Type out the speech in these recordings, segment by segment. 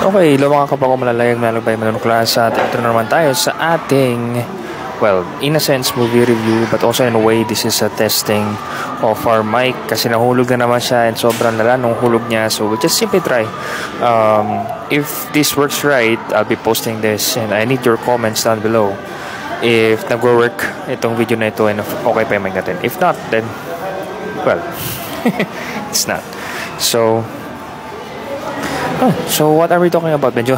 Okay, hello mga kapako malalabay manunuklas at ito na naman tayo sa ating, well, in a sense, movie review, but also in a way, this is a testing of our mic kasi nahulog na naman siya and sobrang lala nung hulog niya. So we'll just simply try. If this works right, I'll be posting this and I need your comments down below if nag-work itong video na ito and okay pa yung mic natin. If not, then, well, it's not. So what are we talking about? Medyo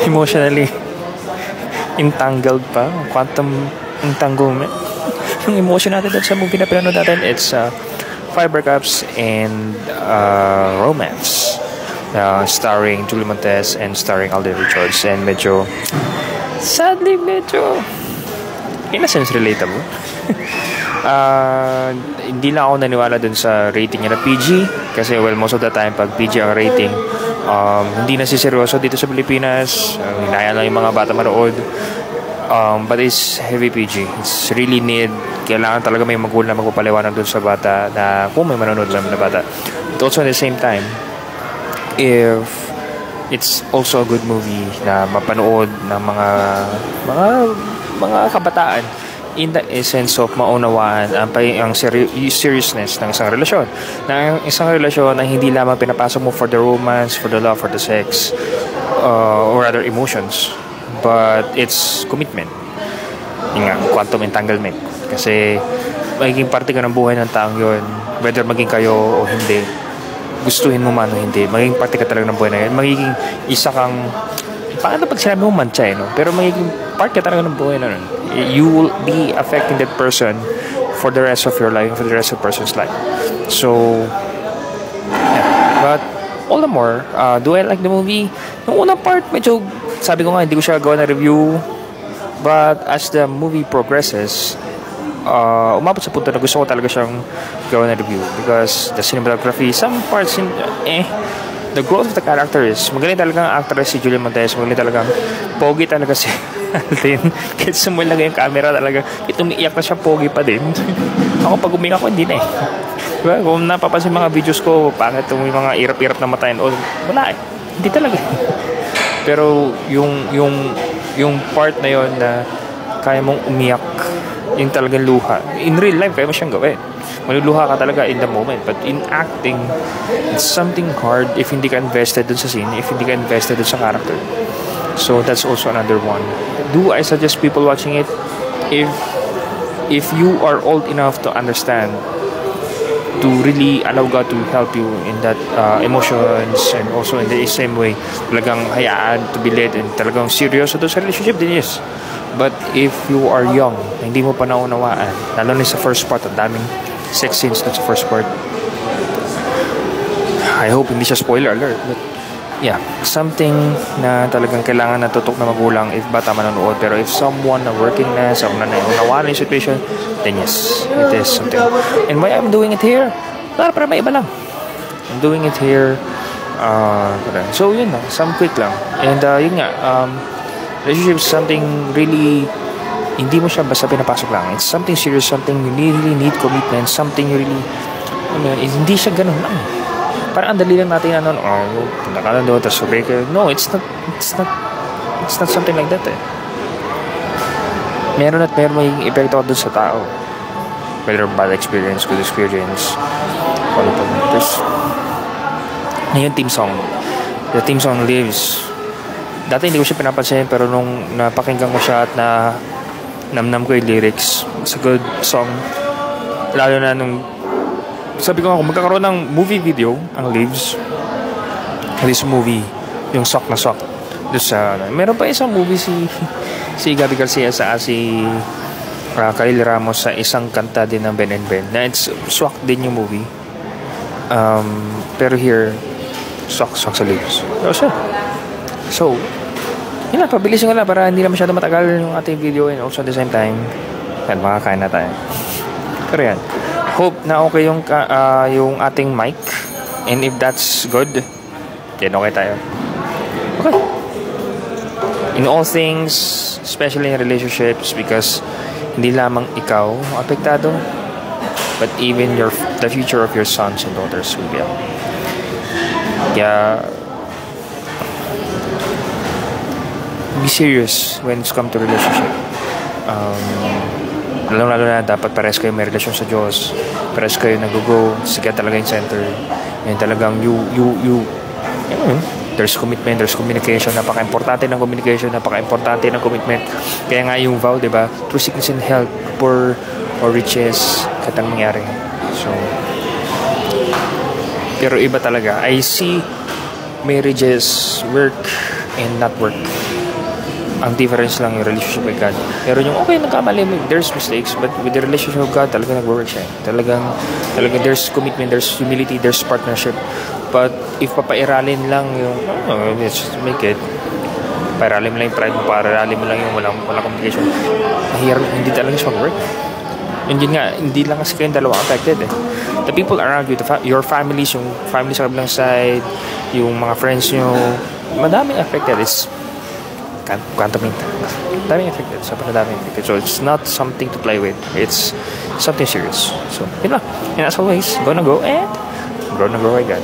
emotionally entangled pa. Quantum entanglement. Yung emotion natin sa movie na pinanood natin, it's Fiber Cups and Romance. Starring Julie Montes and starring Alden Richards. And medyo, sadly, medyo, in a sense, relatable. Hindi lang ako naniwala dun sa rating niya na PG kasi well most of the time pag PG ang rating hindi na seryoso dito sa Pilipinas, hinaya lang yung mga bata manood, but it's heavy PG. It's really need, kailangan talaga may magulang na magpapaliwanag dun sa bata na kung may manonood lang na bata, but also at the same time if it's also a good movie na mapanood ng mga kabataan in the essence of maunawaan ang seriousness ng isang relasyon. Na isang relasyon na hindi lamang pinapasok mo for the romance, for the love, for the sex, or other emotions, but it's commitment. Yung nga, quantum entanglement. Kasi magiging parte ka ng buhay ng taong yun, whether maging kayo o hindi, gustuhin mo man o hindi, magiging parte ka talaga ng buhay na yun. Magiging isa kang, paano pag sinabi mo mancha no? Pero magiging part ka talaga ng buhay na nun. You will be affecting that person for the rest of your life, for the rest of the person's life. So, yeah. But, all the more, do I like the movie? Yung unang part, medyo, sabi ko nga, hindi ko siya gawa na review. But, as the movie progresses, umabot sa punto na gusto ko talaga siyang gawa na review. Because the cinematography, some parts, the growth of the character is magaling talagang actress si Julie Montes, magaling talagang pogi talaga si Alden. Kahit sumulagay yung camera talaga, ito umiiyak na siya, pogi pa din. Ako pag umiyak ko, hindi na eh. Diba? Kung napapansin mga videos ko, pangit yung mga irap-irap na matayin, wala eh, hindi talaga. Pero yung part na yon na kaya mong umiyak, yung talagang luha, in real life kaya mo siyang gawin, maluluha ka talaga in the moment. But in acting, it's something hard if hindi ka invested dun sa scene, if hindi ka invested dun sa character. So that's also another one. Do I suggest people watching it? If you are old enough to understand, to really allow God to help you in that emotions, and also in the same way talagang hayaan to be led and talagang serious sa relationship din, yes. But if you are young, hindi mo pa naunawaan, lalo na sa first part, ang daming sex scenes na sa first part. I hope hindi siya spoiler alert, but yeah, something na talagang kailangan natutok na magulang if bata manonood. Pero if someone na working na, someone na naunawaan yung situation, then yes, it is something. And why I'm doing it here? Para may iba lang. I'm doing it here. So yun lang, some quick lang. And yun nga, relationship is something really, hindi mo siya basta pinapasok lang. It's something serious, something you really need commitment, something you really, hindi siya ganun lang. Parang ang dali lang natin punta ka lang doon, tapos sabay ka. No, it's not something like that eh. Meron may epekto doon sa tao. Whether bad experience, good experience, ano pa. Tapos, yung theme song. The theme song lives. Dati hindi ko siya pinapansin, pero nung napakinggan ko siya at namnam ko yung lyrics, it's a good song. Lalo na nung sabi ko kung magkakaroon ng movie video ang Lives, this movie, yung Sock na Sock doon sa meron pa isang movie si Gabby Garcia sa si Khalil Ramos sa isang kanta din ng Ben and Ben na it's swak din yung movie, pero here Sock sa Lives. So yun lang, pabilisin ko lang para hindi na masyado matagal yung ating video, and also at the same time yan, makakain na tayo. Pero yan, hope na okay yung ating mic, and if that's good, then okay tayo. Okay. In all things, especially in relationships, because hindi lamang ikaw apektado, but even the future of your sons and daughters will be. Kaya be serious when it's come to relationship. Lalo na dapat pares kayo may relasyon sa Diyos, pares kayo nag-go, sige talaga yung center, and talagang you know, there's commitment, there's communication, napaka-importante ng communication, napaka-importante ng commitment. Kaya nga yung vow, diba, through sickness and health, poor or riches, katang mangyari. So, pero iba talaga. I see marriages work and not work. Ang difference lang yung relationship with God. Pero yung okay, nagkamali mo, there's mistakes, but with the relationship with God, talagang nag-work siya. Talagang there's commitment, there's humility, there's partnership. But if papairalin lang yung, let's just make it, pairalin mo lang yung pride mo, pairalin mo lang yung walang communication, mahirap, hindi talaga siya mag-work. Hindi nga, hindi lang kasi kayong dalawa affected eh. The people around you, your families, yung family sa kabilang side, yung mga friends nyo, madaming affected. It's daming affected. Sobrang daming affected. So it's not something to play with. It's something serious. So, yun lang. And as always, gonna go and gonna grow with God.